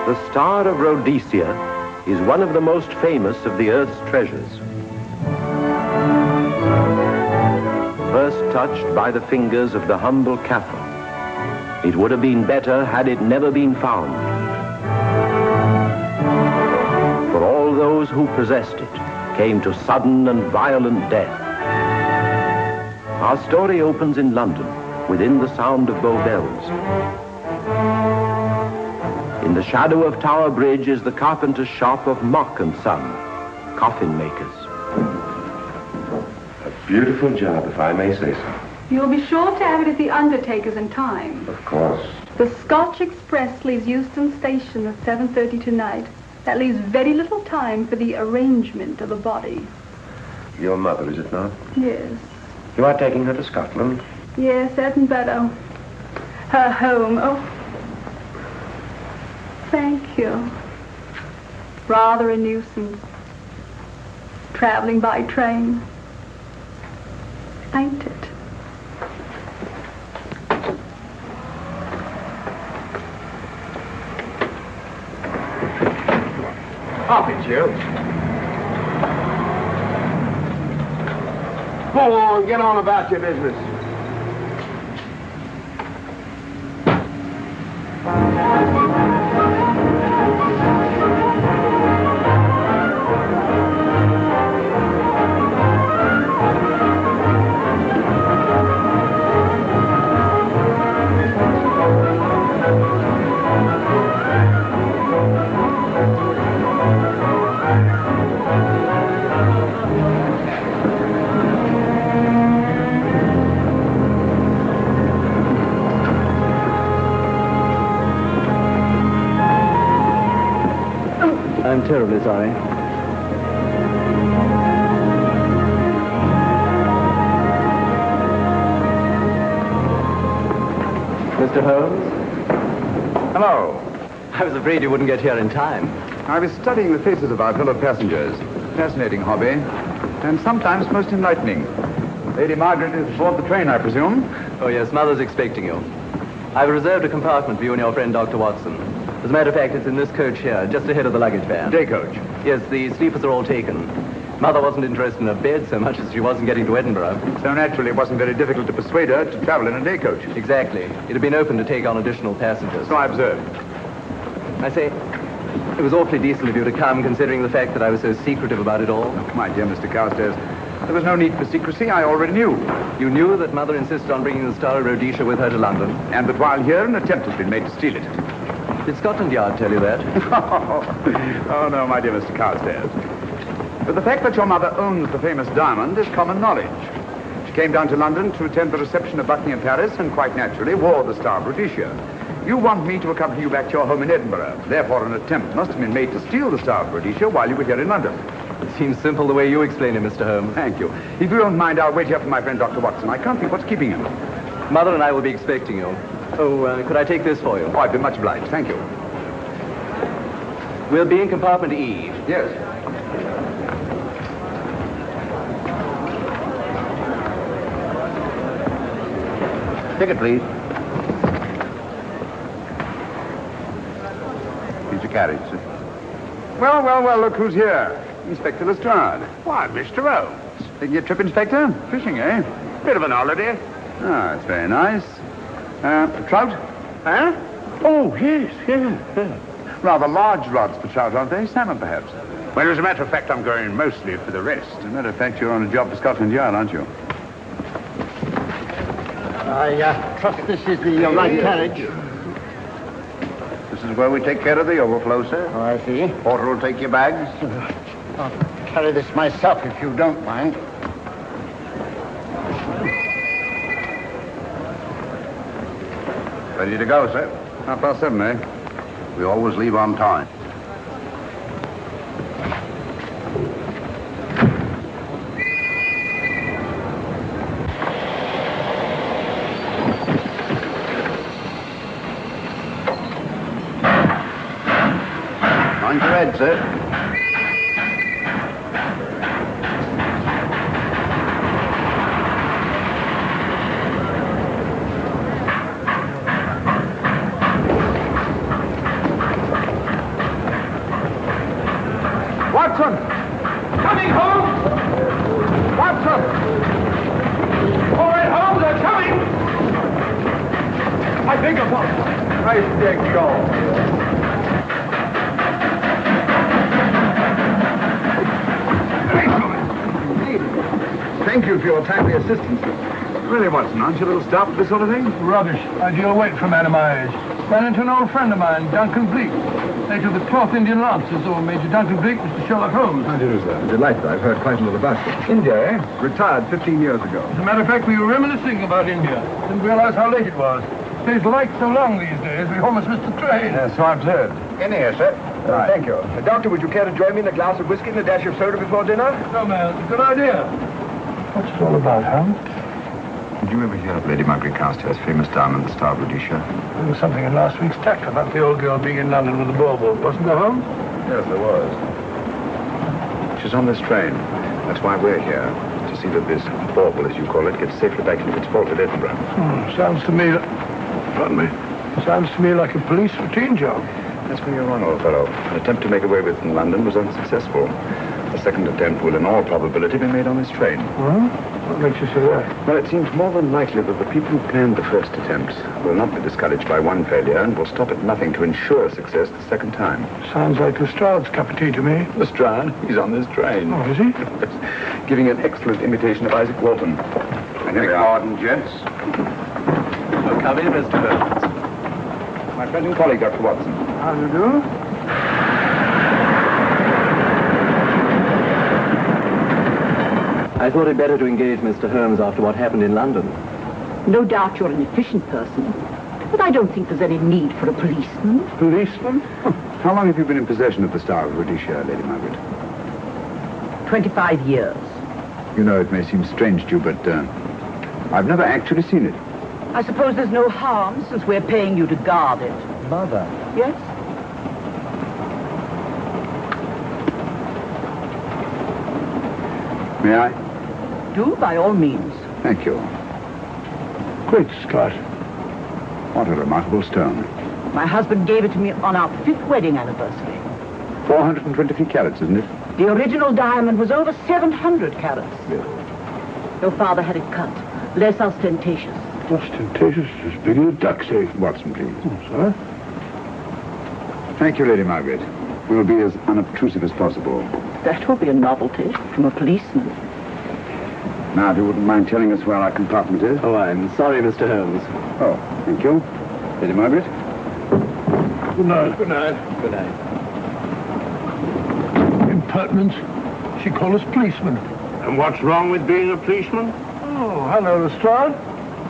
The Star of Rhodesia is one of the most famous of the Earth's treasures. First touched by the fingers of the humble Kaffir, it would have been better had it never been found. For all those who possessed it came to sudden and violent death. Our story opens in London, within the sound of Bow Bells. In the shadow of Tower Bridge is the carpenter's shop of Mock and Son, coffin makers. A beautiful job, if I may say so. You'll be sure to have it at the undertaker's in time. Of course. The Scotch Express leaves Euston Station at 7:30 tonight. That leaves very little time for the arrangement of a body. Your mother, is it not? Yes. You are taking her to Scotland? Yes, Edinburgh. Her home. Oh, thank you. Rather a nuisance. Traveling by train. Ain't it? Off it, you. Go on, get on about your business. I'm terribly sorry. Mr. Holmes? Hello. I was afraid you wouldn't get here in time. I was studying the faces of our fellow passengers. Fascinating hobby, and sometimes most enlightening. Lady Margaret is aboard the train, I presume? Oh, yes, Mother's expecting you. I've reserved a compartment for you and your friend, Dr. Watson. As a matter of fact, it's in this coach here, just ahead of the luggage van. Day coach. Yes, the sleepers are all taken. Mother wasn't interested in a bed so much as she wasn't getting to Edinburgh. So naturally, it wasn't very difficult to persuade her to travel in a day coach. Exactly. It had been open to take on additional passengers. So I observed. I say, it was awfully decent of you to come, considering the fact that I was so secretive about it all. My dear Mr. Carstairs, there was no need for secrecy. I already knew. You knew that Mother insisted on bringing the Star of Rhodesia with her to London? And that while here, an attempt has been made to steal it. Did Scotland Yard tell you that? Oh, no, my dear Mr. Carstairs. But the fact that your mother owns the famous diamond is common knowledge. She came down to London to attend the reception of Buckingham Palace and quite naturally wore the Star of Rhodesia. You want me to accompany you back to your home in Edinburgh. Therefore, an attempt must have been made to steal the Star of Rhodesia while you were here in London. It seems simple the way you explain it, Mr. Holmes. Thank you. If you don't mind, I'll wait here for my friend Dr. Watson. I can't think what's keeping him. Mother and I will be expecting you. Oh, could I take this for you? Oh, I'd be much obliged. Thank you. We'll be in compartment E. Yes. Ticket, please. Here's your carriage, sir. Well, look who's here. Inspector Lestrade. Why, Mr. Holmes. Taking a trip, Inspector? Fishing, eh? Bit of an holiday. Ah, that's very nice. Trout? Huh? Oh, yes. Rather large rods for trout, aren't they? Salmon, perhaps? Well, as a matter of fact, I'm going mostly for the rest. As a matter of fact, you're on a job for Scotland Yard, aren't you? I trust this is the right carriage. This is where we take care of the overflow, sir. Oh, I see. Porter will take your bags. I'll carry this myself if you don't mind. Ready to go, sir. 7:30, eh? We always leave on time. Mind your head, sir. high stake call. Thank you for your timely assistance. Really, Watson, aren't you a little starved for this sort of thing? Rubbish. Ideal weight for a man of my age. Ran into an old friend of mine, Duncan Bleak. Later of the 12th Indian Lancers, or Major Duncan Bleak, Mr. Sherlock Holmes. How do you do, sir? Delighted. I've heard quite a lot about it. India, eh? Retired 15 years ago. As a matter of fact, we were reminiscing about India. Didn't realize how late it was. Stays light so long these days, we almost missed the train. So I've heard. In here, sir. Right. Thank you. Doctor, would you care to join me in a glass of whiskey and a dash of soda before dinner? No, man, it's a good idea. What's it all about, Holmes? Did you ever hear of Lady Margaret Carstairs' famous diamond, the Star of Rhodesia? There was something in last week's tack about the old girl being in London with the bauble, wasn't there, Holmes? Yes, there was. She's on this train. That's why we're here. To see that this bauble, as you call it, gets safely back into its vault at Edinburgh. Sounds to me... Pardon me. Sounds to me like a police routine job. That's where you're wrong, old fellow. An attempt to make away with in London was unsuccessful. The second attempt will, in all probability, be made on this train. What makes you say that? Well, it seems more than likely that the people who planned the first attempt will not be discouraged by one failure and will stop at nothing to ensure success the second time. Sounds like Lestrade's cup of tea to me. Lestrade? He's on this train. Oh, is he? Giving an excellent imitation of Isaac Walton. And here we are. Pardon, gents. Well, come in, Mr. Holmes. My friend and colleague, Dr. Watson. How do you do? I thought it better to engage Mr. Holmes after what happened in London. No doubt you're an efficient person, but I don't think there's any need for a policeman. Policeman? How long have you been in possession of the Star of Rhodesia, Lady Margaret? 25 years. You know, it may seem strange to you, but I've never actually seen it. I suppose there's no harm since we're paying you to guard it. Mother. Yes? May I? Do, by all means. Thank you. Great Scott. What a remarkable stone. My husband gave it to me on our 5th wedding anniversary. 423 carats, isn't it? The original diamond was over 700 carats. Yes. Your father had it cut, less ostentatious. Ostentatious, as big as a duck's egg. Watson, please. Sir? Thank you, Lady Margaret. We'll be as unobtrusive as possible. That will be a novelty from a policeman. Now, if you wouldn't mind telling us where our compartment is. Oh, I'm sorry, Mr. Holmes. Oh, thank you. Lady Margaret? Good night. Good night. Good night. Impertinence. She called us policemen. And what's wrong with being a policeman? Oh, hello, Lestrade.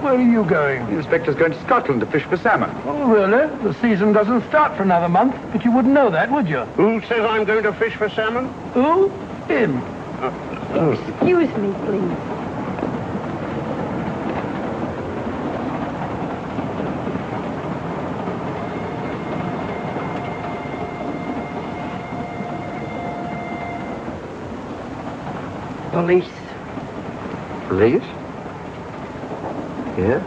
Where are you going? The inspector's going to Scotland to fish for salmon. Oh, really? The season doesn't start for another month, but you wouldn't know that, would you? Who says I'm going to fish for salmon? Who? Him. Excuse me, please. Police. Police? Here?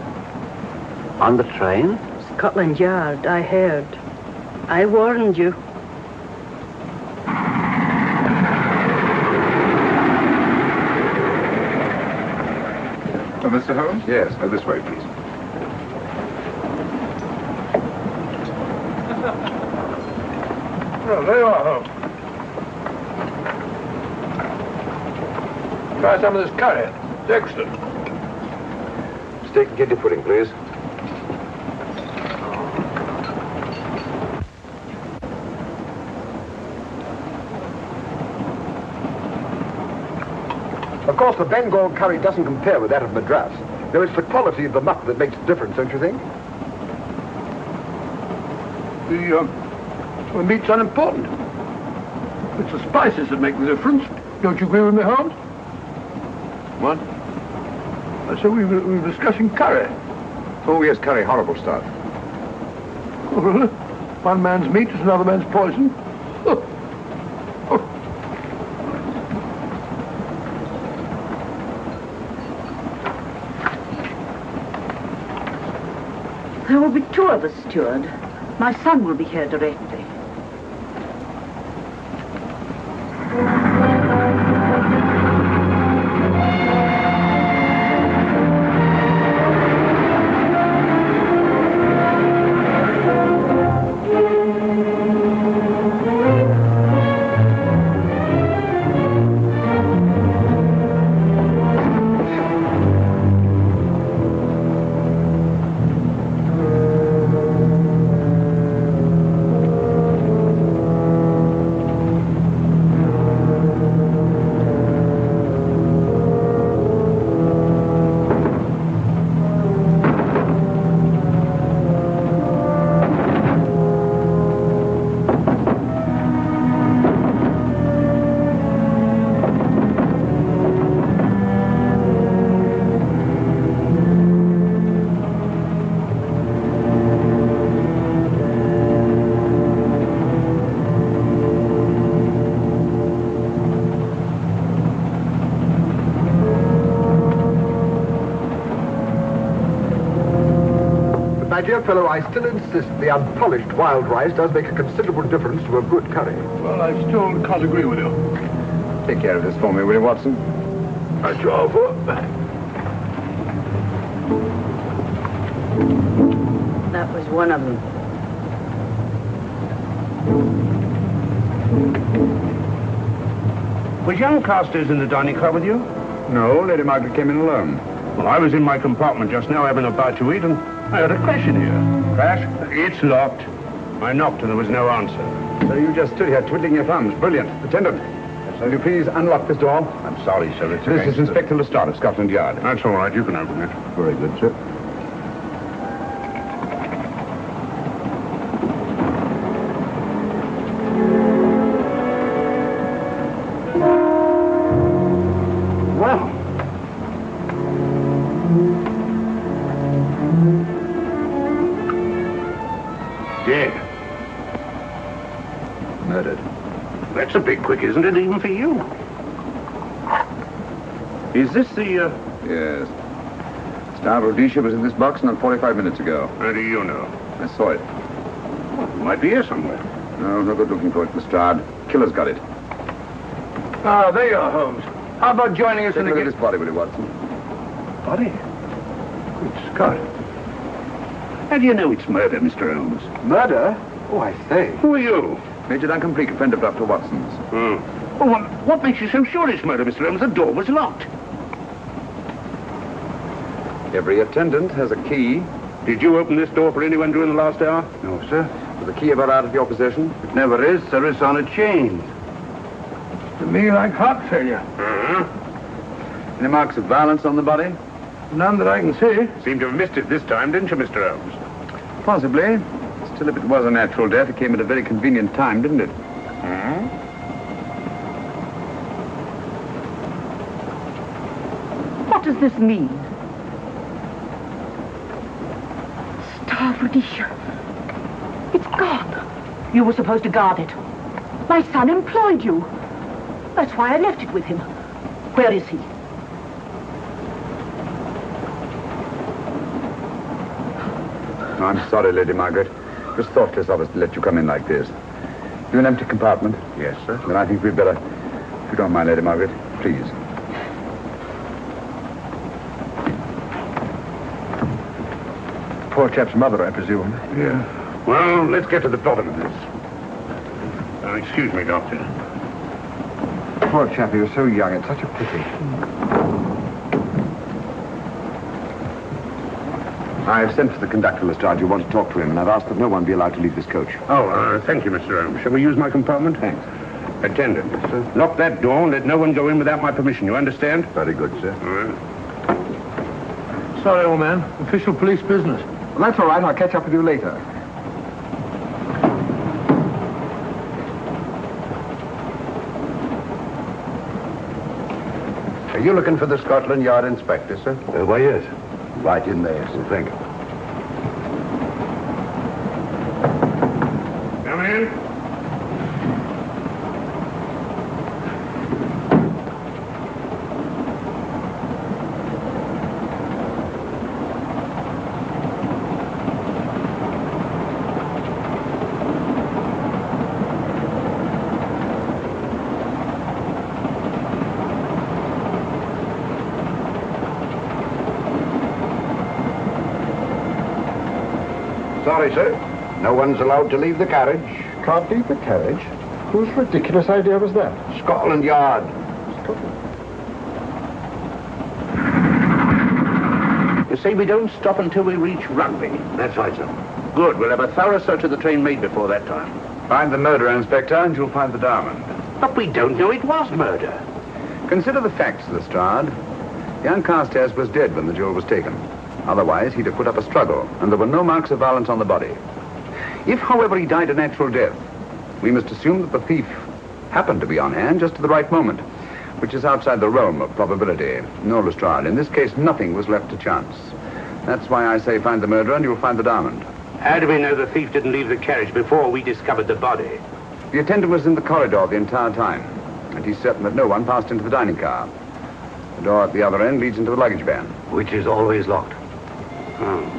On the train? Scotland Yard, I heard. I warned you. Oh, Mr. Holmes? Yes. This way, please. Oh, there you are, Holmes. Try some of this curry. It's excellent. Steak and kidney pudding, please. Of course, the Bengal curry doesn't compare with that of Madras. Though it's the quality of the mutton that makes the difference, don't you think? The meat's unimportant. It's the spices that make the difference. Don't you agree with me, Holmes? What? I said we were discussing curry. Oh, yes, curry, horrible stuff. Oh, really? One man's meat is another man's poison. Oh. Oh. There will be 2 of us, steward. My son will be here directly. dear fellow, I still insist the unpolished wild rice does make a considerable difference to a good curry. Well, I still can't agree with you. Take care of this for me, will you, Watson? At your offer. That was one of them. Was young Carstairs in the dining car with you? No, Lady Margaret came in alone. Well, I was in my compartment just now having a bite to eat, and I heard a crash in here. Crash? It's locked. I knocked and there was no answer. So you just stood here twiddling your thumbs. Brilliant. Attendant, will you please unlock this door? I'm sorry, sir. It's This is Inspector Lestrade of Scotland Yard. That's all right. You can open it. Very good, sir. Well, dead. Murdered. That's a bit quick, isn't it, even for you? Is this the, Yes. Star Rhodesia was in this box not 45 minutes ago. How do you know? I saw it. Well, it might be here somewhere. No good looking for it, Lestrade. Killer's got it. Ah, there you are, Holmes. How about joining us Take in a the look at this body, will you, Watson? Body? Good Scott. How do you know it's murder, Mr. Holmes? Murder? Oh, I say. Who are you? Major Duncan Bleak, a friend of Dr. Watson's. Oh. Well, what makes you so sure it's murder, Mr. Holmes? The door was locked. Every attendant has a key. Did you open this door for anyone during the last hour? No, sir. Was the key ever out of your possession? It never is, sir. It's on a chain. To me, like heart failure. Uh-huh. Any marks of violence on the body? None that I can see. Seemed to have missed it this time, didn't you, Mr. Holmes? Possibly. Still, if it was a natural death, it came at a very convenient time, didn't it? Hmm? What does this mean? Star Rhodesia. It's gone. You were supposed to guard it. My son employed you. That's why I left it with him. Where is he? Oh, I'm sorry, Lady Margaret. It was thoughtless of us to let you come in like this. You an empty compartment? Yes, sir. Then I think we'd better, if you don't mind, Lady Margaret, please. Poor chap's mother, I presume. Yeah. Well, let's get to the bottom of this. Excuse me, Doctor. Poor chap, he was so young. It's such a pity. I've sent for the conductor, Lestrade. You want to talk to him, and I've asked that no one be allowed to leave this coach. Oh, thank you, Mr. Holmes. Shall we use my compartment? Thanks. Attendant, sir. Lock that door and let no one go in without my permission. You understand? Very good, sir. All right. Sorry, old man. Official police business. Well, that's all right. I'll catch up with you later. Are you looking for the Scotland Yard inspector, sir? Why, yes. Right in there, sir. Thank you. Come in. Sorry, sir. No one's allowed to leave the carriage. Can't leave the carriage? Whose ridiculous idea was that? Scotland Yard. You say we don't stop until we reach Rugby. That's right, sir. Good. We'll have a thorough search of the train made before that time. Find the murderer, Inspector, and you'll find the diamond. But we don't know it was murder. Consider the facts, Lestrade. Young Carstairs was dead when the jewel was taken. Otherwise, he'd have put up a struggle, and there were no marks of violence on the body. If, however, he died a natural death, we must assume that the thief happened to be on hand just at the right moment, which is outside the realm of probability. No, Lestrade, in this case, nothing was left to chance. That's why I say find the murderer and you'll find the diamond. How do we know the thief didn't leave the carriage before we discovered the body? The attendant was in the corridor the entire time, and he's certain that no one passed into the dining car. The door at the other end leads into the luggage van. Which is always locked. Oh.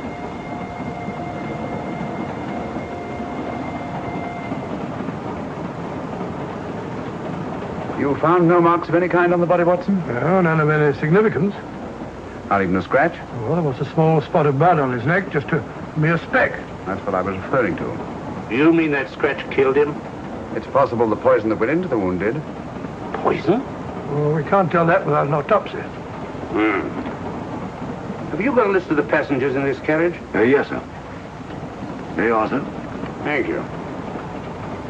You found no marks of any kind on the body, Watson? No, none of any significance. Not even a scratch? Well, there was a small spot of blood on his neck, just a mere speck. That's what I was referring to. You mean that scratch killed him? It's possible the poison that went into the wound did. Poison? Well, we can't tell that without an autopsy. Have you got a list of the passengers in this carriage? Yes, sir. There you are, sir. Thank you.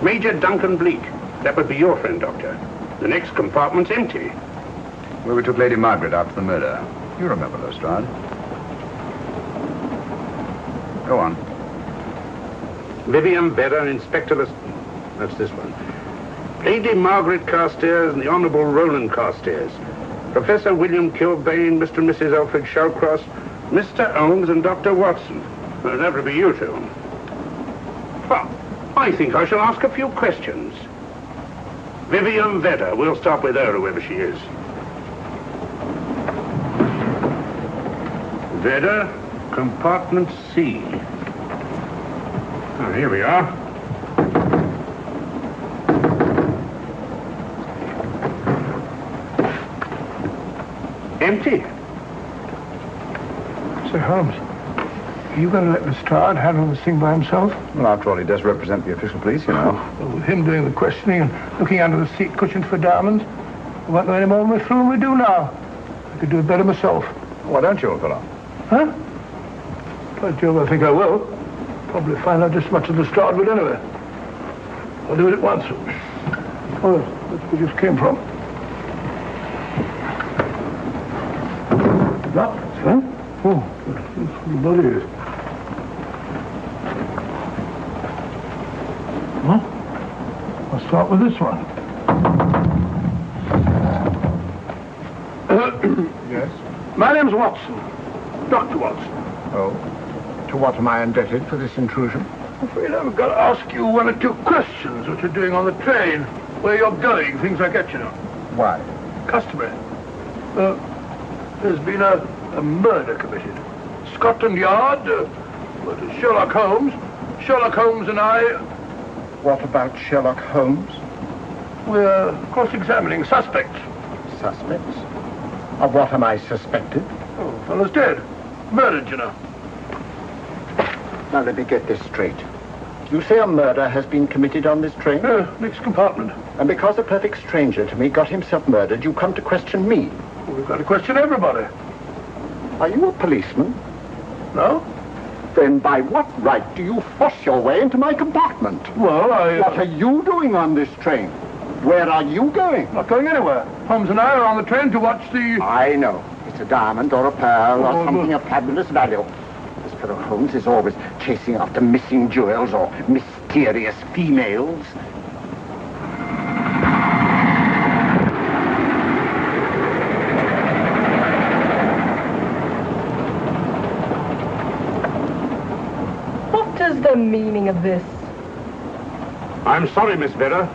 Major Duncan Bleak. That would be your friend, Doctor. The next compartment's empty. Where we took Lady Margaret after the murder. You remember, Lestrade. Go on. Vivian Vedder, Inspector That's this one. Lady Margaret Carstairs and the Honourable Roland Carstairs. Professor William Kilbane, Mr. and Mrs. Alfred Shawcross, Mr. Holmes and Dr. Watson. Well, that would be you two. Well, I think I shall ask a few questions. Vivian Vedder. We'll start with her, whoever she is. Vedder, compartment C. Oh, here we are. Empty. Sir Holmes, are you going to let Lestrade handle this thing by himself? Well, after all, he does represent the official police, you know. Well, with him doing the questioning and looking under the seat cushions for diamonds, we won't know any more when we're through than we do now. I could do it better myself. Why don't you, old fellow? Huh? By Jove, I think I will. Probably find out just as much as Lestrade would anyway. I'll do it at once. Oh, that's where we just came from. Locked, huh? Oh, that's the body is. Huh? I'll start with this one. Yes? My name's Watson. Dr. Watson. Oh. To what am I indebted for this intrusion? I'm afraid I've got to ask you one or two questions. What you're doing on the train, where you're going, things like that, you know. Why? Customary. There's been a murder committed. Scotland Yard, Sherlock Holmes. Sherlock Holmes and I... What about Sherlock Holmes? We're cross-examining suspects. Suspects? Of what am I suspected? Oh, fellow's dead. Murdered, you know. Now, let me get this straight. You say a murder has been committed on this train? Next compartment. And because a perfect stranger to me got himself murdered, you come to question me? Well, we've got to question everybody. Are you a policeman? No? Then by what right do you force your way into my compartment? Well, What are you doing on this train? Where are you going? Not going anywhere. Holmes and I are on the train to watch the... I know. It's a diamond or a pearl or something of fabulous value. This fellow Holmes is always chasing after missing jewels or mysterious females. What is the meaning of this? I'm sorry, Miss Vedder,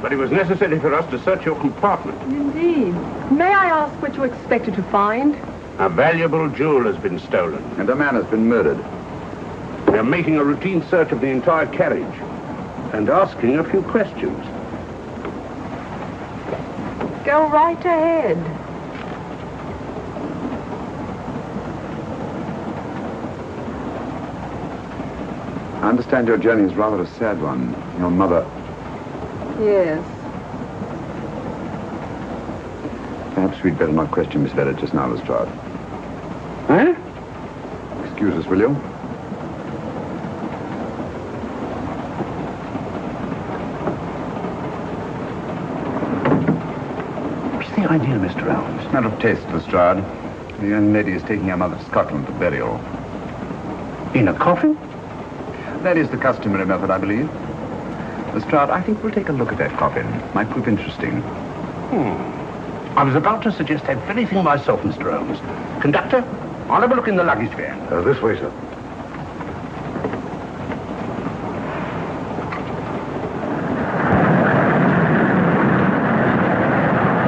but it was necessary for us to search your compartment. Indeed. May I ask what you expected to find? A valuable jewel has been stolen. And a man has been murdered. We're making a routine search of the entire carriage and asking a few questions. Go right ahead. I understand your journey is rather a sad one. Your mother... Yes. Perhaps we'd better not question Miss Vedder just now, Lestrade. Huh? Excuse us, will you? What's the idea, Mr. Holmes? It's not of taste, Lestrade. The young lady is taking her mother to Scotland for burial. In a coffin? That is the customary method, I believe. Lestrade, I think we'll take a look at that coffin. Might prove interesting. I was about to suggest that very thing myself, Mr. Holmes. Conductor, I'll have a look in the luggage van. This way, sir.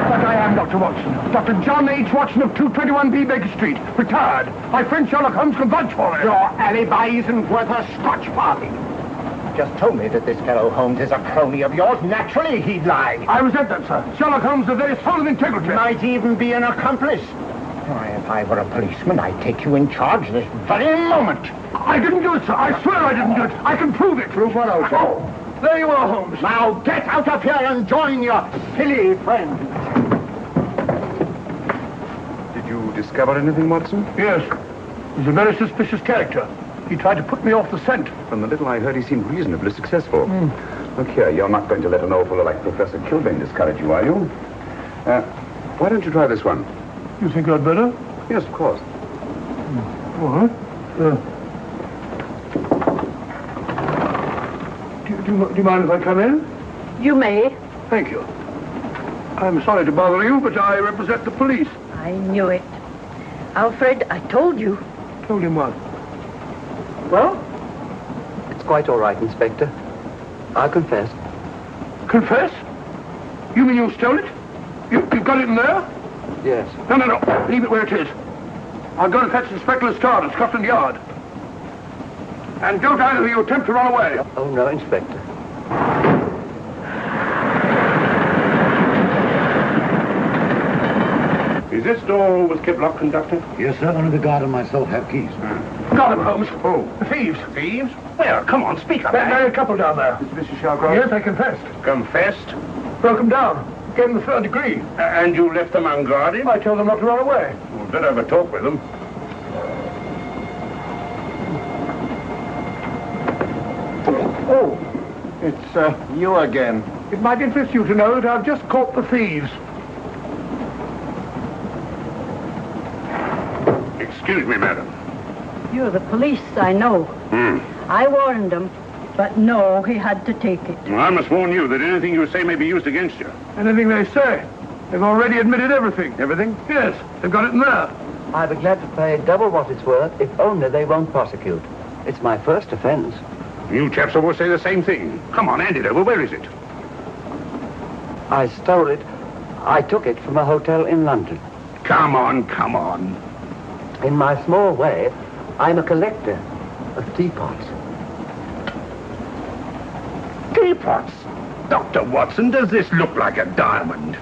But I am Dr. Watson. Dr. John H. Watson of 221B Baker Street. Retired. My friend Sherlock Holmes can vouch for it. Your alibi isn't worth a Scotch party. just told me that this fellow Holmes is a crony of yours. Naturally, he'd lie. I resent that, sir. Sherlock Holmes is a very solid integrity. Might even be an accomplice. Why, if I were a policeman, I'd take you in charge this very moment. I didn't do it, sir. I swear I didn't do it. I can prove it. Prove what, old chap? Oh, there you are, Holmes. Now get out of here and join your silly friends. Did you discover anything, Watson? Yes. He's a very suspicious character. He tried to put me off the scent. From the little I heard, he seemed reasonably successful. Look here, you're not going to let an old fellow like Professor Kilbane discourage you, are you? Why don't you try this one? You think I'd better? Yes, of course. All right. Do you mind if I come in? You may. Thank you. I'm sorry to bother you, but I represent the police. I knew it. Alfred, I told you. Told him what? Well, it's quite all right, Inspector. I confess. Confess? You mean you stole it? You've got it in there? Yes. No. Leave it where it is. I'll go and fetch Inspector Lestrade at Scotland Yard. And don't either of you attempt to run away. Oh, no, Inspector. Is this door always kept locked, Conductor? Yes, sir. Only the guard and myself have keys. Got him, Holmes. Oh. The thieves. Thieves? Well, come on, speak up. There are a couple down there. Mr. Sherlock? Yes, I confessed. Confessed? Broke them down. Gave them the third degree. And you left them unguarded? I told them not to run away. Well, better have a talk with them. Oh, it's you again. It might interest you to know that I've just caught the thieves. Excuse me, madam. You're the police, I know. I warned him, but no, he had to take it. Well, I must warn you that anything you say may be used against you. Anything they say. They've already admitted everything. Everything? Yes, they've got it in there. I'd be glad to pay double what it's worth if only they won't prosecute. It's my first offense. You chaps always say the same thing. Come on, hand it over. Where is it? I stole it. I took it from a hotel in London. Come on. In my small way, I'm a collector of teapots. Teapots? Dr. Watson, does this look like a diamond?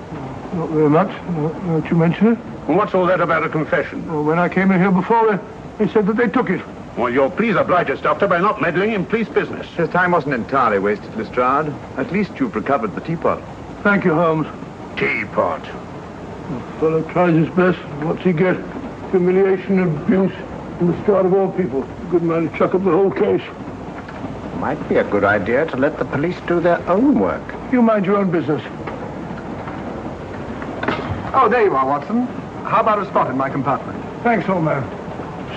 Not very much, now that you mention it. And what's all that about a confession? Well, when I came in here before, they said that they took it. Well, you'll please oblige us, Doctor, by not meddling in police business. His time wasn't entirely wasted, Lestrade. At least you've recovered the teapot. Thank you, Holmes. Teapot. The fellow tries his best. What's he get? Humiliation, abuse, and the start of all people. Good man to chuck up the whole case. Might be a good idea to let the police do their own work. You mind your own business. Oh, there you are, Watson. How about a spot in my compartment? Thanks, old man.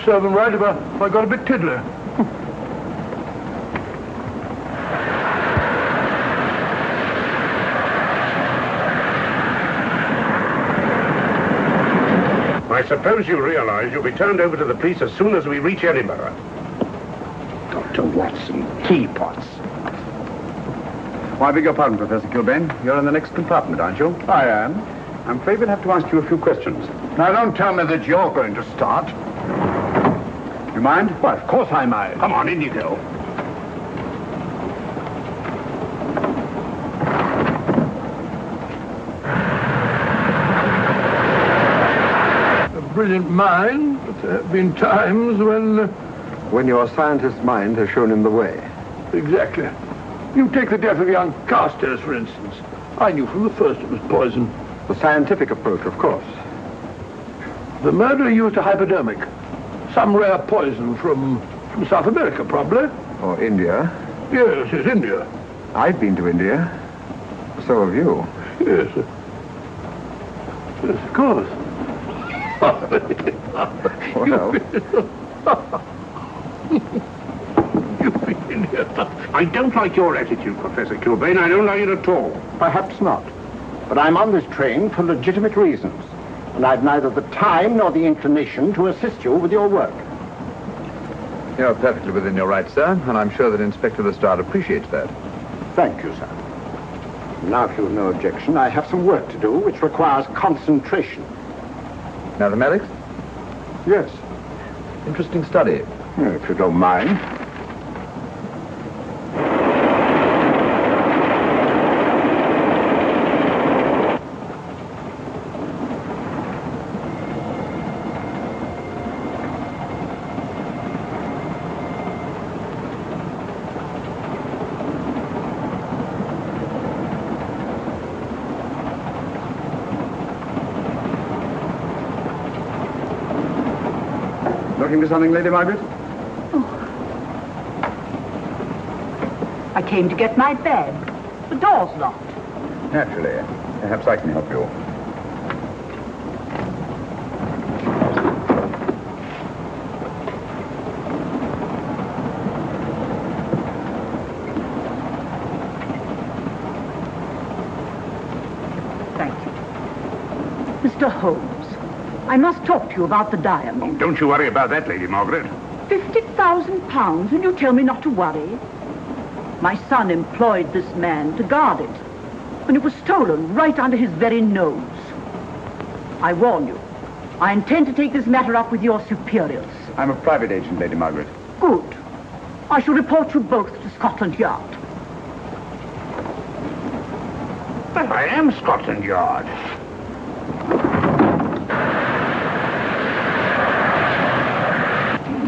Serve them right if I got a bit tiddler. I suppose you realize you'll be turned over to the police as soon as we reach Edinburgh. Dr. Watson, teapots. Well, I beg your pardon, Professor Kilbane. You're in the next compartment, aren't you? I am. I'm afraid we'll have to ask you a few questions. Now, don't tell me that you're going to start. You mind? Well, of course I mind. Come on, in you go. A brilliant mind, but there have been times when... When your scientist's mind has shown him the way. Exactly. You take the death of young Carstairs, for instance. I knew from the first it was poison. The scientific approach, of course. The murderer used a hypodermic. Some rare poison from South America, probably. Or India. Yes, it's India. I've been to India. So have you. Yes. Yes, of course. Well. You've been in here. I don't like your attitude, Professor Kilbane. I don't like it at all. Perhaps not. But I'm on this train for legitimate reasons. And I've neither the time nor the inclination to assist you with your work. You're perfectly within your rights, sir, and I'm sure that Inspector Lestrade appreciates that. Thank you, sir. Now, if you've no objection, I have some work to do which requires concentration. Mathematics? Yes. Interesting study. If you don't mind. looking for something, Lady Margaret? I came to get my bag. The door's locked. Naturally. Perhaps I can help you. Thank you. Mr. Holmes, I must talk to you about the diamond. Oh, don't you worry about that, Lady Margaret. £50,000 and you tell me not to worry? My son employed this man to guard it, and it was stolen right under his very nose. I warn you, I intend to take this matter up with your superiors. I'm a private agent, Lady Margaret. Good. I shall report you both to Scotland Yard. But I am Scotland Yard.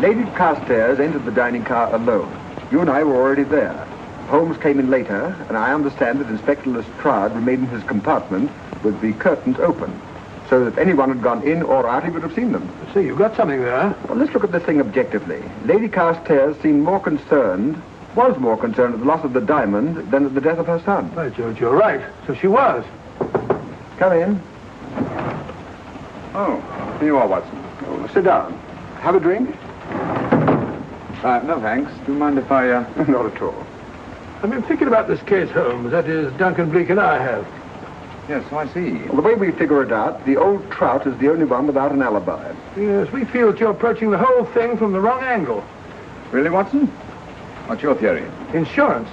Lady Carstairs entered the dining car alone. You and I were already there. Holmes came in later, and I understand that Inspector Lestrade remained in his compartment with the curtains open, so that if anyone had gone in or out, he would have seen them. See, you've got something there. Well, let's look at this thing objectively. Lady Carstairs seemed more concerned at the loss of the diamond than at the death of her son. By George, you're right. So she was. Come in. Oh, here you are, Watson. Oh, sit down. Have a drink? No, thanks. Do you mind if I... Not at all. I've been thinking about this case, Holmes. That is, Duncan Bleak and I have. Yes, so I see. Well, the way we figure it out, the old trout is the only one without an alibi. Yes, we feel that you're approaching the whole thing from the wrong angle. Really, Watson? What's your theory? Insurance.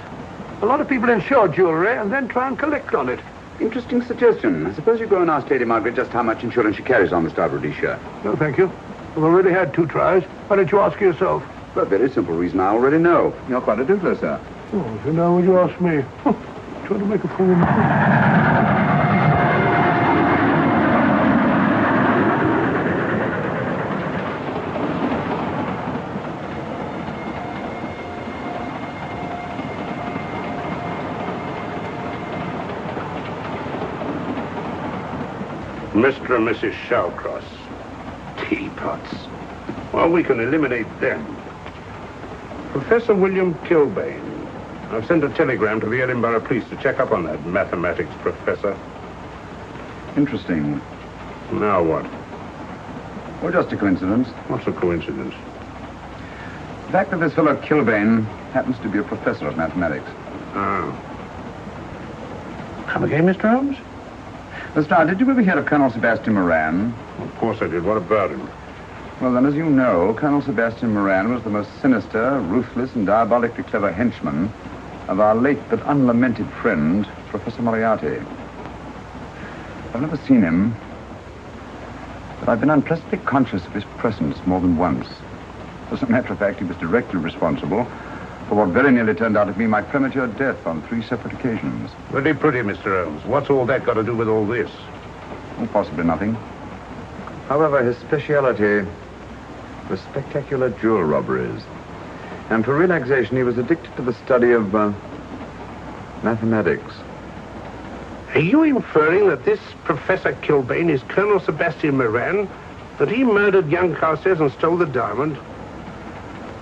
A lot of people insure jewelry and then try and collect on it. Interesting suggestion. I suppose you go and ask Lady Margaret just how much insurance she carries on the Star Rhodesia. No, thank you. We've already had 2 tries. Why don't you ask her yourself? For a very simple reason I already know. You're quite a doodler, sir. Oh, if you know, would you ask me? Trying to make a fool of me. Mr. and Mrs. Shallcross. Teapots. Well, we can eliminate them. Professor William Kilbane. I've sent a telegram to the Edinburgh police to check up on that mathematics professor. Interesting. Now what? Well, just a coincidence. What's a coincidence? The fact that this fellow Kilbane happens to be a professor of mathematics. Ah. Come again, Mr. Holmes? Lestrade, did you ever hear of Colonel Sebastian Moran? Of course I did. What about him? Well, then, as you know, Colonel Sebastian Moran was the most sinister, ruthless, and diabolically clever henchman of our late but unlamented friend, Professor Moriarty. I've never seen him, but I've been unpleasantly conscious of his presence more than once. As a matter of fact, he was directly responsible for what very nearly turned out to be my premature death on 3 separate occasions. Very pretty, Mr. Holmes. What's all that got to do with all this? Oh, possibly nothing. However, his speciality was spectacular jewel robberies. And for relaxation, he was addicted to the study of mathematics. Are you inferring that this Professor Kilbane is Colonel Sebastian Moran? That he murdered young Carstairs and stole the diamond?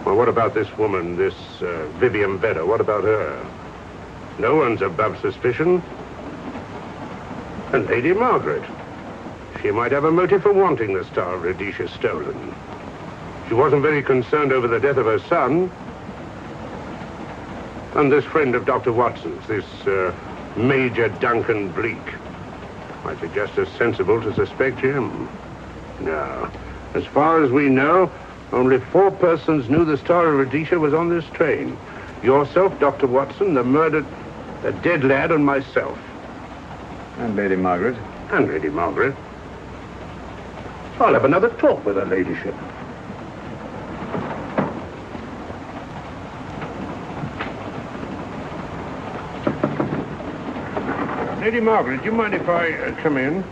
Well, what about this woman, this Vivian Vedder? What about her? No one's above suspicion. And Lady Margaret. She might have a motive for wanting the Star of Rhodesia stolen. She wasn't very concerned over the death of her son. And this friend of Dr. Watson's, this Major Duncan Bleak. I think just as sensible to suspect him. No. As far as we know, only 4 persons knew the Star of Rhodesia was on this train. Yourself, Dr. Watson, the dead lad, and myself. And Lady Margaret. And Lady Margaret. I'll have another talk with her ladyship. Lady Margaret, do you mind if I come in?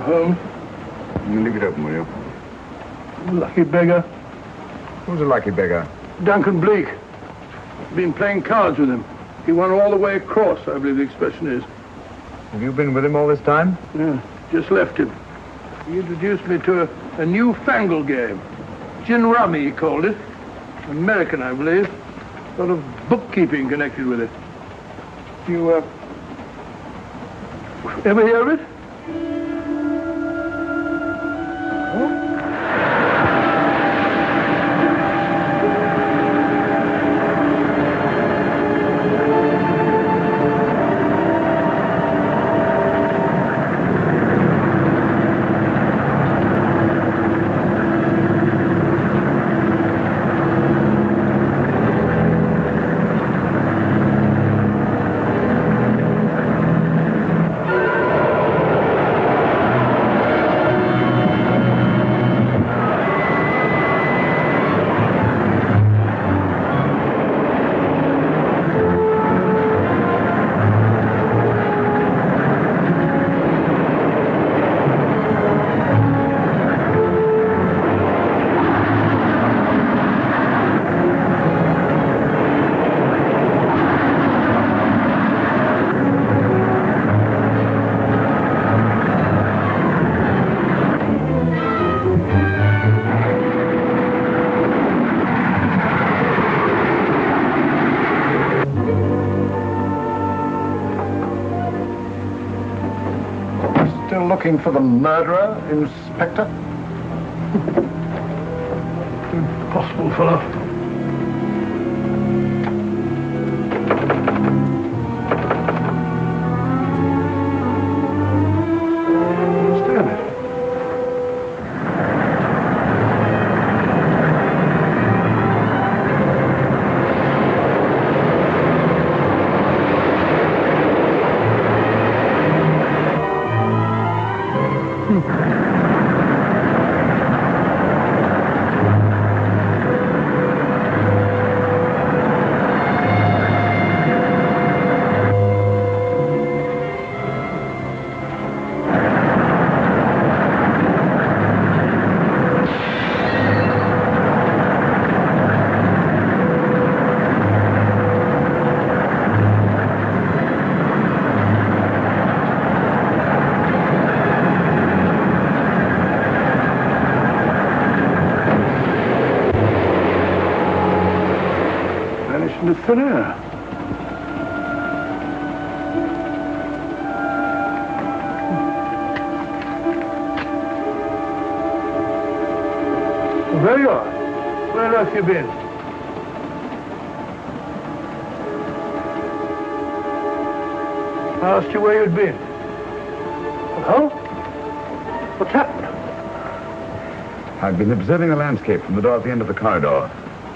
Holmes. Leave it open, will you? Lucky beggar. Who's a lucky beggar? Duncan Bleak. Been playing cards with him. He won all the way across, I believe the expression is. Have you been with him all this time? Yeah, just left him. He introduced me to a newfangled game. Gin rummy, he called it. American, I believe. A lot of bookkeeping connected with it. You, ever hear of it? Still looking for the murderer, Inspector? Impossible, fellow. Into thin air. Well, there you are. Where on earth have you been? I asked you where you'd been. Well, what's happened? I've been observing the landscape from the door at the end of the corridor.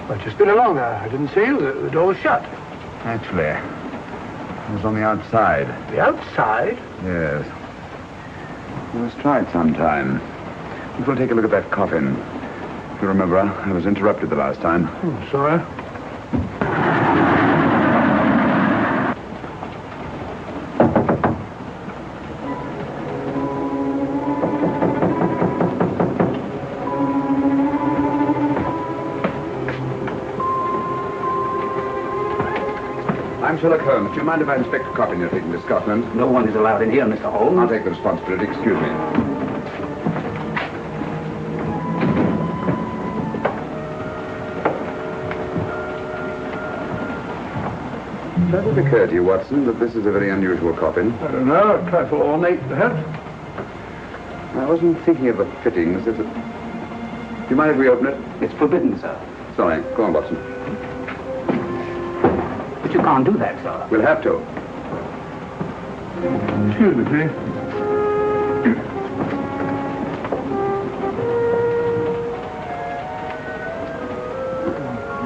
I've just been along there. I didn't see you. The door was shut. Actually, I was on the outside. The outside? Yes. We must try it sometime. We'll take a look at that coffin. If you remember, I was interrupted the last time. Sorry. I'm Sherlock Holmes. Do you mind if I inspect a coffin you're taking to Scotland? No one is allowed in here, Mr. Holmes. I'll take the responsibility. Excuse me. Does it occur to you, Watson, that this is a very unusual coffin? I don't know. A trifle ornate, perhaps. I wasn't thinking of the fittings. Do you mind if we open it? It's forbidden, sir. Sorry. Go on, Watson. But you can't do that, sir. We'll have to. Excuse me, please.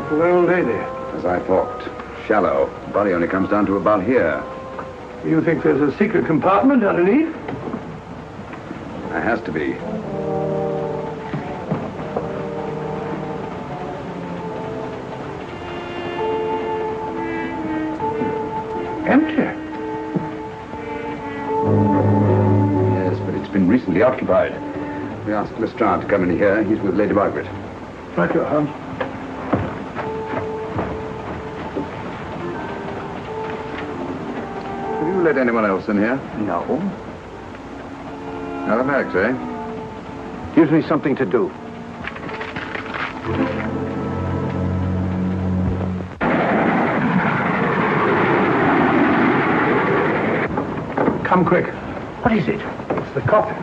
The old lady. As I thought. Shallow. Body only comes down to about here. You think there's a secret compartment underneath? There has to be. Empty. Yes, but it's been recently occupied. We asked Lestrade to come in here. He's with Lady Margaret. Right, you are, Holmes. Have you let anyone else in here? No. Automatic, eh? Gives me something to do. Come quick. What is it? It's the coffin.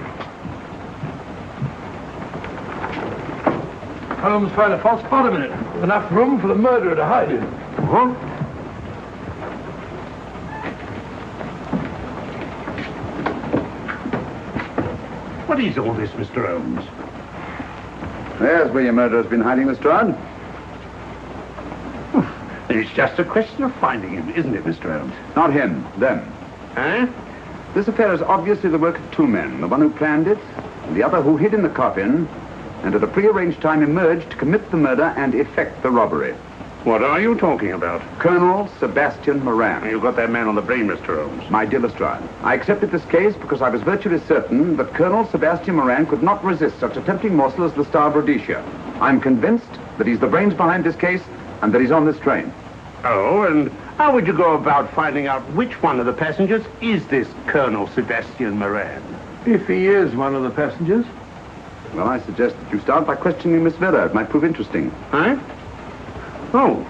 Holmes found a false bottom in it. Enough room for the murderer to hide in. Huh? What is all this, Mr. Holmes? There's where your murderer's been hiding, Lestrade. It's just a question of finding him, isn't it, Mr. Holmes? Not him, them. Eh? This affair is obviously the work of two men, the one who planned it, and the other who hid in the coffin, and at a prearranged time emerged to commit the murder and effect the robbery. What are you talking about? Colonel Sebastian Moran. You got that man on the brain, Mr. Holmes. My dear Lestrade, I accepted this case because I was virtually certain that Colonel Sebastian Moran could not resist such a tempting morsel as the Star of Rhodesia. I'm convinced that he's the brains behind this case and that he's on this train. Oh, and how would you go about finding out which one of the passengers is this Colonel Sebastian Moran? If he is one of the passengers. Well, I suggest that you start by questioning Miss Vera. It might prove interesting. Huh? Oh.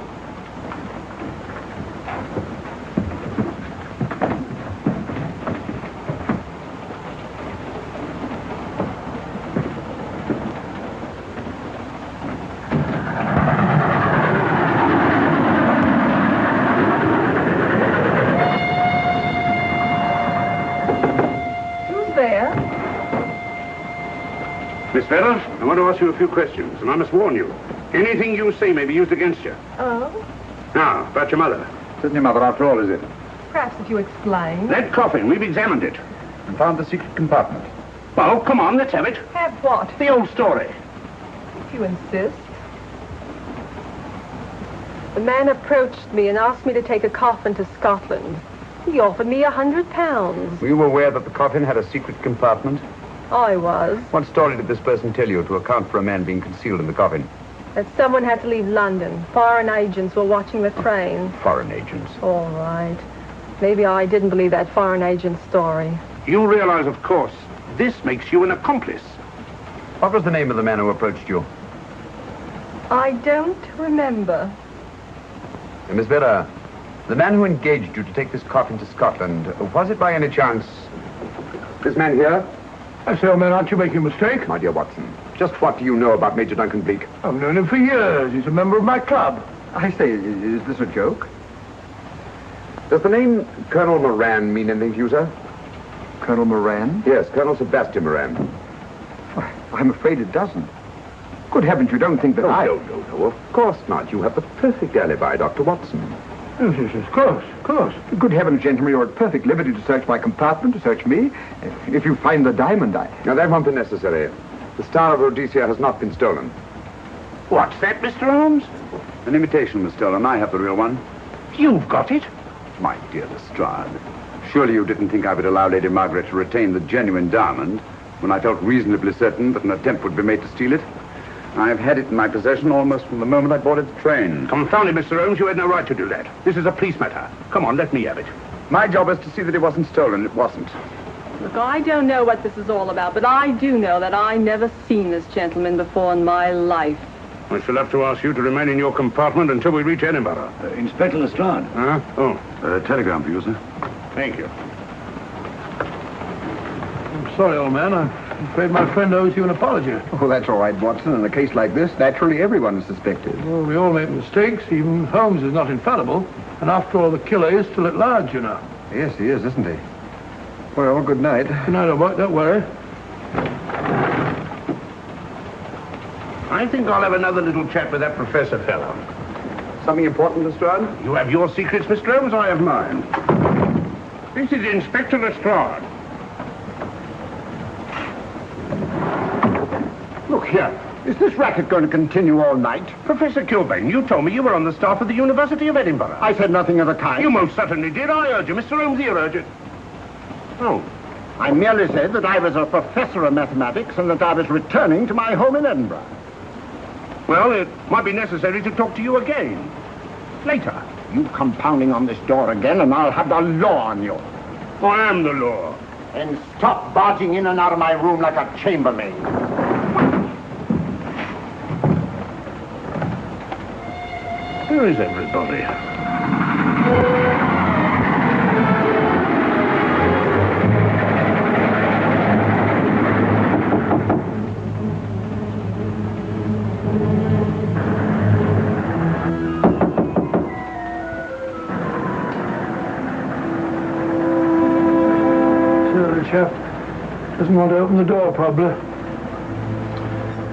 Who's there? Miss Vera, I want to ask you a few questions, and I must warn you. Anything you say may be used against you. Oh? Now, about your mother. Isn't your mother, after all, is it? Perhaps if you explain. That coffin, we've examined it. And found the secret compartment. Well, come on, let's have it. Have what? The old story. If you insist. The man approached me and asked me to take a coffin to Scotland. He offered me £100. Were you aware that the coffin had a secret compartment? I was. What story did this person tell you to account for a man being concealed in the coffin? That someone had to leave London. Foreign agents were watching the train. Foreign agents. All right. Maybe I didn't believe that foreign agent story. You realize, of course, this makes you an accomplice. What was the name of the man who approached you? I don't remember. Miss Vera, the man who engaged you to take this coffin to Scotland, was it by any chance this man here? I say, old man, aren't you making a mistake? My dear Watson, just what do you know about Major Duncan Bleak? I've known him for years. He's a member of my club. I say, is this a joke? Does the name Colonel Moran mean anything to you, sir? Colonel Moran? Yes, Colonel Sebastian Moran. Why, I'm afraid it doesn't. Good heavens, you don't think that I... No, of course not. You have the perfect alibi, Dr. Watson. Yes, of course, of course. Good heavens, gentlemen, you're at perfect liberty to search my compartment, to search me. If you find the diamond, Now, that won't be necessary. The Star of Rhodesia has not been stolen. What's that, Mr. Holmes? An imitation was stolen. I have the real one. You've got it? My dear Lestrade, surely you didn't think I would allow Lady Margaret to retain the genuine diamond when I felt reasonably certain that an attempt would be made to steal it? I have had it in my possession almost from the moment I boarded the train. Confound it, Mr. Holmes, you had no right to do that. This is a police matter. Come on, let me have it. My job is to see that it wasn't stolen. It wasn't. Look, I don't know what this is all about, but I do know that I never seen this gentleman before in my life. I shall have to ask you to remain in your compartment until we reach Edinburgh. Inspector Lestrade. Huh? Oh. Telegram for you, sir. Thank you. I'm sorry, old man. I'm afraid my friend owes you an apology. Oh, that's all right, Watson. In a case like this, naturally everyone is suspected. Well, we all make mistakes. Even Holmes is not infallible. And after all, the killer is still at large, you know. Yes, he is, isn't he? Well, good night. Good night, old boy. Don't worry. I think I'll have another little chat with that professor fellow. Something important, Lestrade? You have your secrets, Mr. Holmes, I have mine. This is Inspector Lestrade. Look here. Is this racket going to continue all night? Professor Kilbane, you told me you were on the staff of the University of Edinburgh. I said nothing of the kind. You most certainly did. I urge you. Mr. Holmes here urged it. Oh, I merely said that I was a professor of mathematics and that I was returning to my home in Edinburgh. Well, it might be necessary to talk to you again. Later. You come pounding on this door again and I'll have the law on you. I am the law. And stop barging in and out of my room like a chambermaid. Where is everybody? Chap doesn't want to open the door, probably.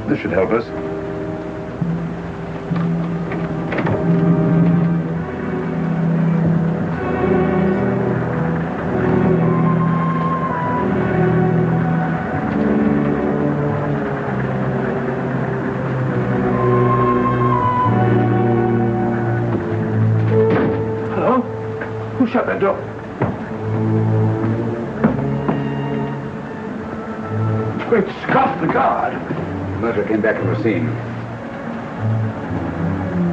This should help us. Hello? Who shut that door? Great Scott, the guard. The murderer came back from the scene.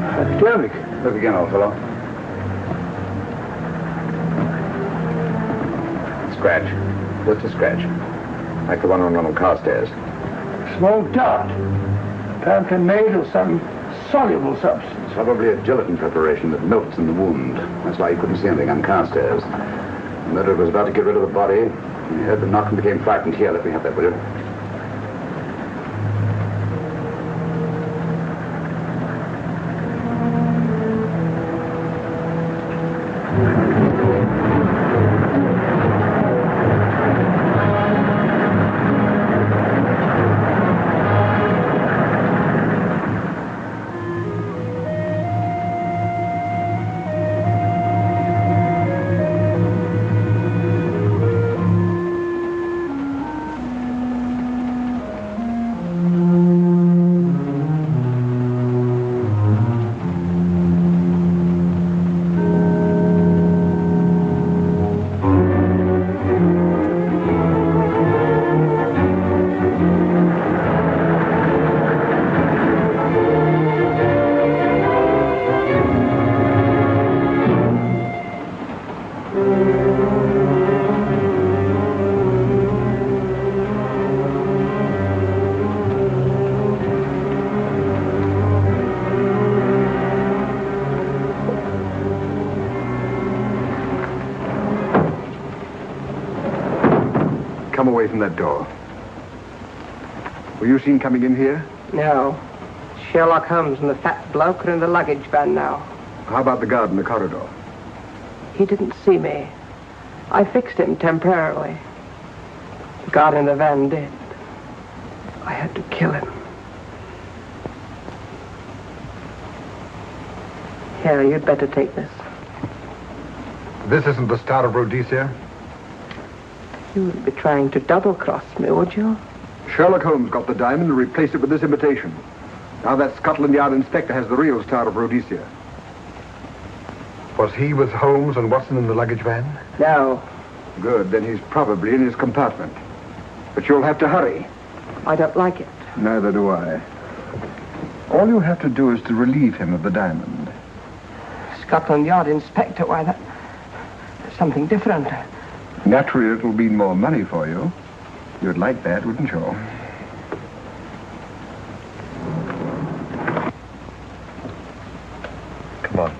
Academic. Look again, old fellow. Scratch. Just a scratch. Like the one on the car stairs. Small dot. Apparently made of some soluble substance. Probably a gelatin preparation that melts in the wound. That's why you couldn't see anything on car stairs. The murderer was about to get rid of the body. He heard the knock and became frightened. Here, let me have that, will you? Come away from that door. Were you seen coming in here? No. Sherlock Holmes and the fat bloke are in the luggage van now. How about the guard in the corridor? He didn't see me. I fixed him temporarily. The guard in the van did. I had to kill him. Here, you'd better take this. This isn't the Star of Rhodesia? You wouldn't be trying to double-cross me, would you? Sherlock Holmes got the diamond and replaced it with this imitation. Now that Scotland Yard inspector has the real Star of Rhodesia. Was he with Holmes and Watson in the luggage van? No. Good, then he's probably in his compartment. But you'll have to hurry. I don't like it. Neither do I. All you have to do is to relieve him of the diamond. Scotland Yard inspector, why, that's something different. Naturally, it'll mean more money for you. You'd like that, wouldn't you? Come on.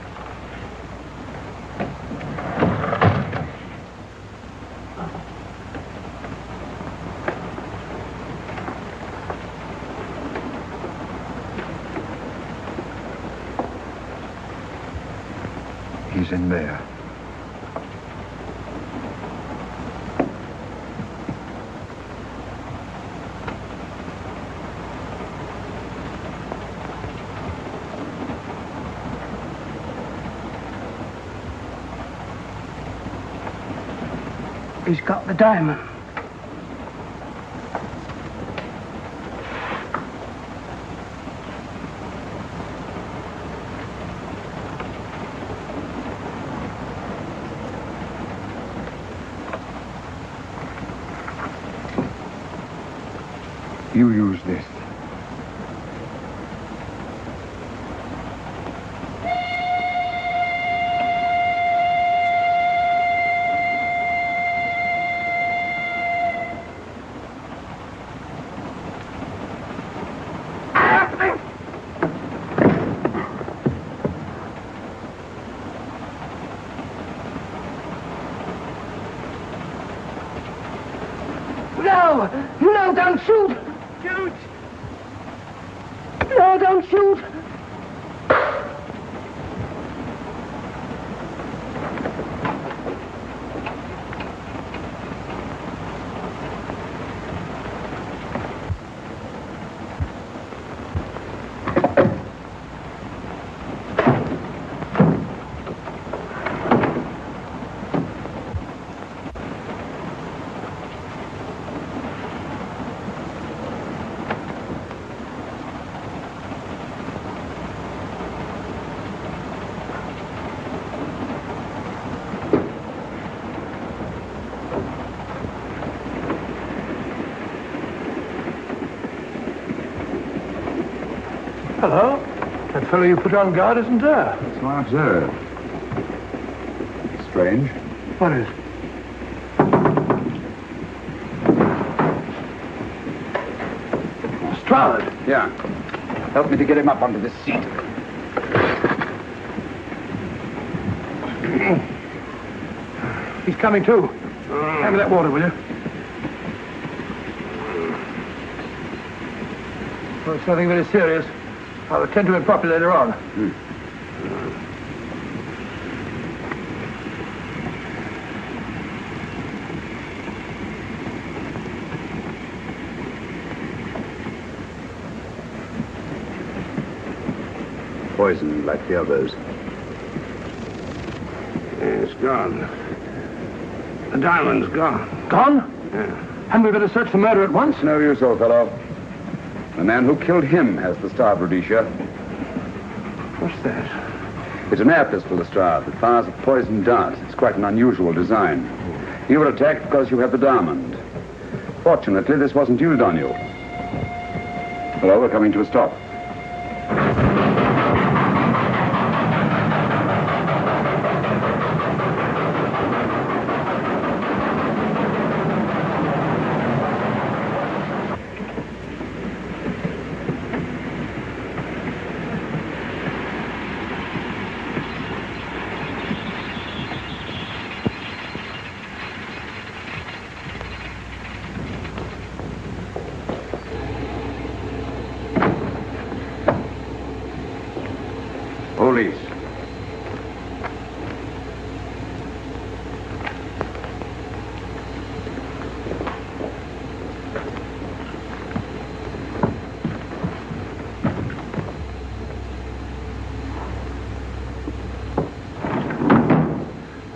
He's in there. He's got the diamond. You use this. No! No, don't shoot! Shoot! No, don't shoot! Hello. That fellow you put on guard isn't there. So I observed. Strange. What is? Lestrade. Yeah. Help me to get him up onto this seat. He's coming too. Hand me that water, will you? Well, it's nothing very serious. I'll attend to him properly later on. Poisoned like the others. It's gone. The diamond's gone. Gone? Yeah. Hadn't we better search the murder at once? No use, old fellow. The man who killed him has the star of Rhodesia. What's that? It's an air pistol, Lestrade, that fires a poisoned dart. It's quite an unusual design. You were attacked because you have the diamond. Fortunately, this wasn't used on you. Hello, we're coming to a stop. Police.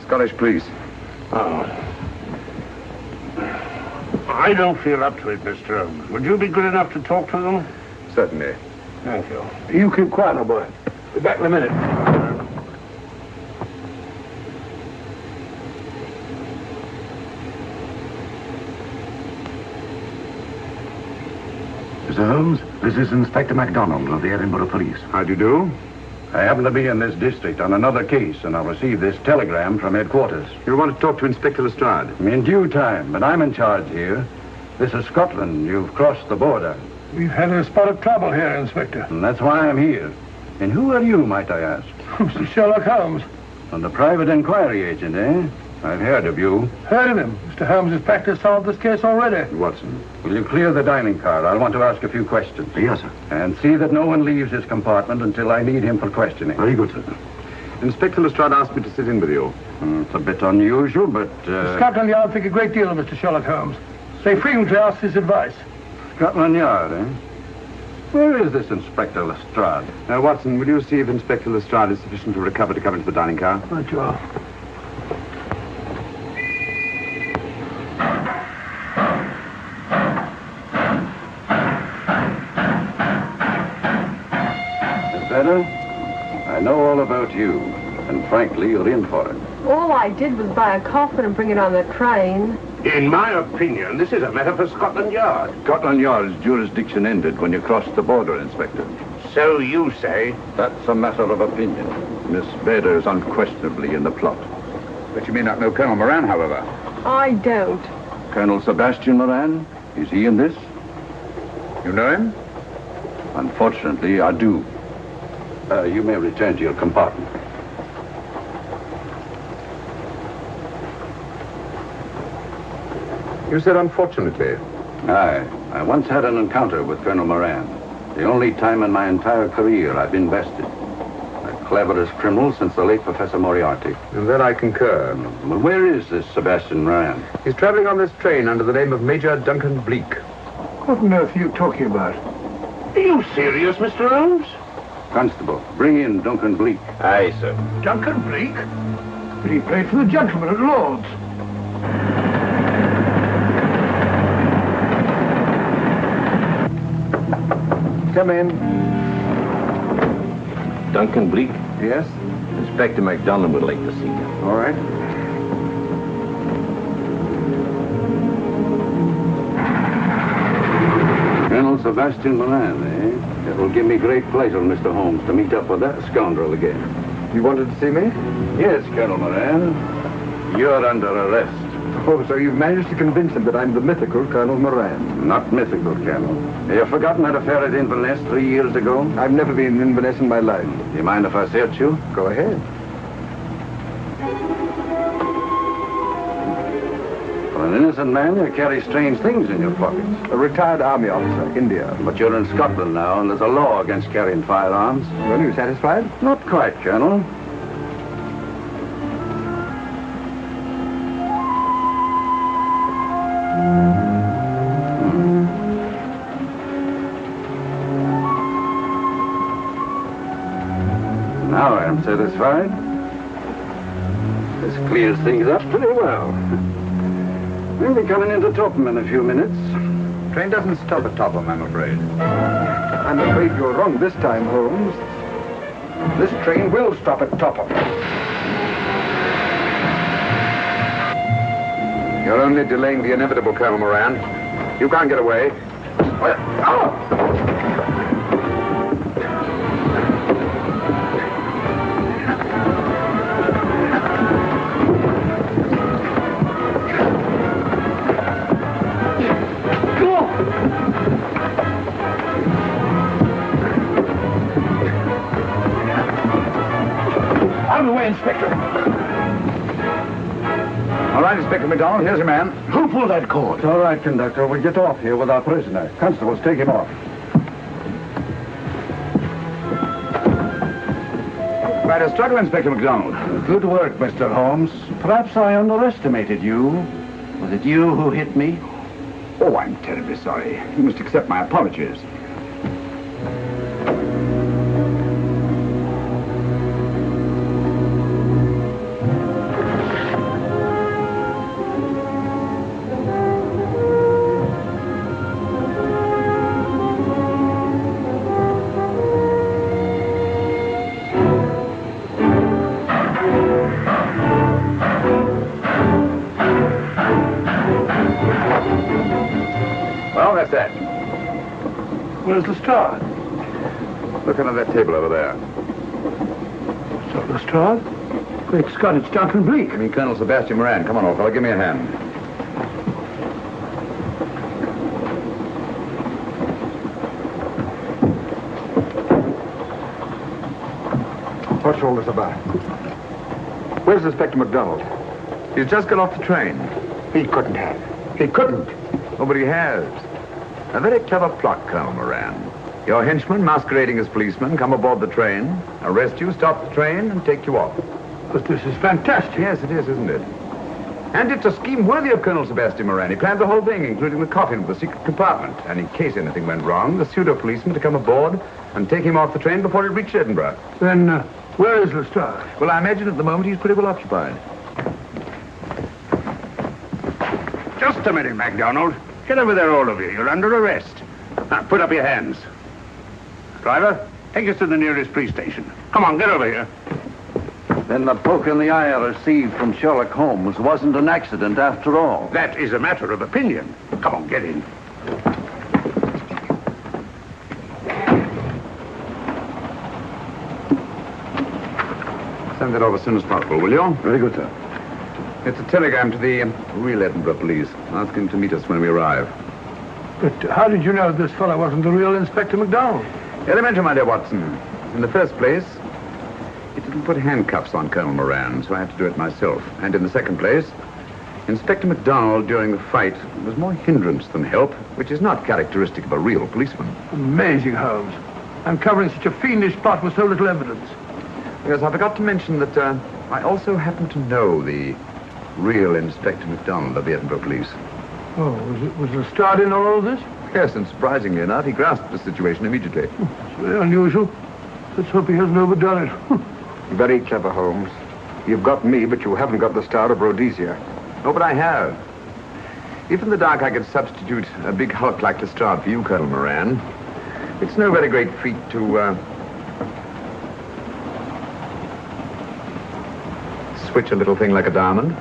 Scottish police. Oh. I don't feel up to it, Mr. Holmes. Would you be good enough to talk to them? Certainly. Thank you. You keep quiet, old boy. Be back in a minute. Mr. Holmes, this is Inspector MacDonald of the Edinburgh Police. How do you do? I happen to be in this district on another case, and I received this telegram from headquarters. You want to talk to Inspector Lestrade? In due time, but I'm in charge here. This is Scotland. You've crossed the border. We've had a spot of trouble here, Inspector. And that's why I'm here. And who are you, might I ask? Mr. Sherlock Holmes. And the private inquiry agent, eh? I've heard of you. Heard of him. Mr. Holmes has practiced solved this case already. Watson. Will you clear the dining car? I'll want to ask a few questions. Yes, sir. And see that no one leaves his compartment until I need him for questioning. Very good, sir. Inspector Lestrade asked me to sit in with you. It's a bit unusual, but... Scotland Yard think a great deal of Mr. Sherlock Holmes. They frequently ask his advice. Scotland Yard, eh? Where is this Inspector Lestrade? Watson, will you see if Inspector Lestrade is sufficient to recover to come into the dining car? Right you are. Better? I know all about you, and frankly, you're in for it. All I did was buy a coffin and bring it on the train. In my opinion, this is a matter for Scotland Yard. Scotland Yard's jurisdiction ended when you crossed the border, Inspector. So you say? That's a matter of opinion. Miss Bader is unquestionably in the plot. But you may not know Colonel Moran, however. I don't. Colonel Sebastian Moran? Is he in this? You know him? Unfortunately, I do. You may return to your compartment. You said unfortunately. Aye. I once had an encounter with Colonel Moran. The only time in my entire career I've been bested. The cleverest criminal since the late Professor Moriarty. And then I concur. Well, where is this Sebastian Moran? He's traveling on this train under the name of Major Duncan Bleak. What on earth are you talking about? Are you serious, Mr. Holmes? Constable, bring in Duncan Bleak. Aye, sir. Duncan Bleak? But he played for the gentleman at Lord's. Come in. Duncan Bleak? Yes? Inspector MacDonald would like to see you. All right. Colonel Sebastian Moran, eh? It will give me great pleasure, Mr. Holmes, to meet up with that scoundrel again. You wanted to see me? Yes, Colonel Moran. You're under arrest. Oh, so you've managed to convince him that I'm the mythical Colonel Moran. Not mythical, Colonel. Have you forgotten that affair at Inverness 3 years ago? I've never been in Inverness in my life. Do you mind if I search you? Go ahead. For an innocent man, you carry strange things in your pockets. A retired army officer, India. But you're in Scotland now, and there's a law against carrying firearms. Well, are you satisfied? Not quite, Colonel. Now I'm satisfied. This clears things up pretty well. We'll be coming into Topham in a few minutes. Train doesn't stop at Topham, I'm afraid. I'm afraid you're wrong this time, Holmes. This train will stop at Topham. You're only delaying the inevitable, Colonel Moran. You can't get away. Out of the way, Inspector. All right, Inspector MacDonald, here's your man. Who pulled that cord? It's all right, conductor. We'll get off here with our prisoner. Constables, take him off. Quite a struggle, Inspector MacDonald. Good work, Mr. Holmes. Perhaps I underestimated you. Was it you who hit me? Oh, I'm terribly sorry. You must accept my apologies. That's that. Where's Lestrade? Look under that table over there. So Lestrade? Great Scott, it's Duncan Bleak. I mean, Colonel Sebastian Moran. Come on, old fellow, give me a hand. What's all this about? Where's Inspector MacDonald? He's just got off the train. He couldn't have. He couldn't. Oh, but he has. A very clever plot, Colonel Moran. Your henchmen, masquerading as policemen, come aboard the train, arrest you, stop the train, and take you off. But this is fantastic. Yes, it is, isn't it? And it's a scheme worthy of Colonel Sebastian Moran. He planned the whole thing, including the coffin with the secret compartment. And in case anything went wrong, the pseudo-policeman to come aboard and take him off the train before it reached Edinburgh. Then, where is Lestrade? Well, I imagine at the moment he's pretty well occupied. Just a minute, MacDonald. Get over there, all of you. You're under arrest. Now, put up your hands. Driver, take us to the nearest police station. Come on, get over here. Then the poke in the eye I received from Sherlock Holmes wasn't an accident after all. That is a matter of opinion. Come on, get in. Send that over as soon as possible, will you? Very good, sir. It's a telegram to the real Edinburgh police, asking to meet us when we arrive. But how did you know this fellow wasn't the real Inspector MacDonald? Elementary, my dear Watson. In the first place, it didn't put handcuffs on Colonel Moran, so I had to do it myself. And in the second place, Inspector MacDonald during the fight was more hindrance than help, which is not characteristic of a real policeman. Amazing, Holmes. Uncovering such a fiendish plot with so little evidence. Yes, I forgot to mention that I also happen to know the real Inspector MacDonald of the Edinburgh Police. Oh, was Lestrade in all of this? Yes, and surprisingly enough, he grasped the situation immediately. It's very unusual. Let's hope he hasn't overdone it. Very clever, Holmes. You've got me, but you haven't got the Star of Rhodesia. Oh, but I have. If in the dark I could substitute a big hulk like Lestrade for you, Colonel Moran, it's no very great feat to, switch a little thing like a diamond.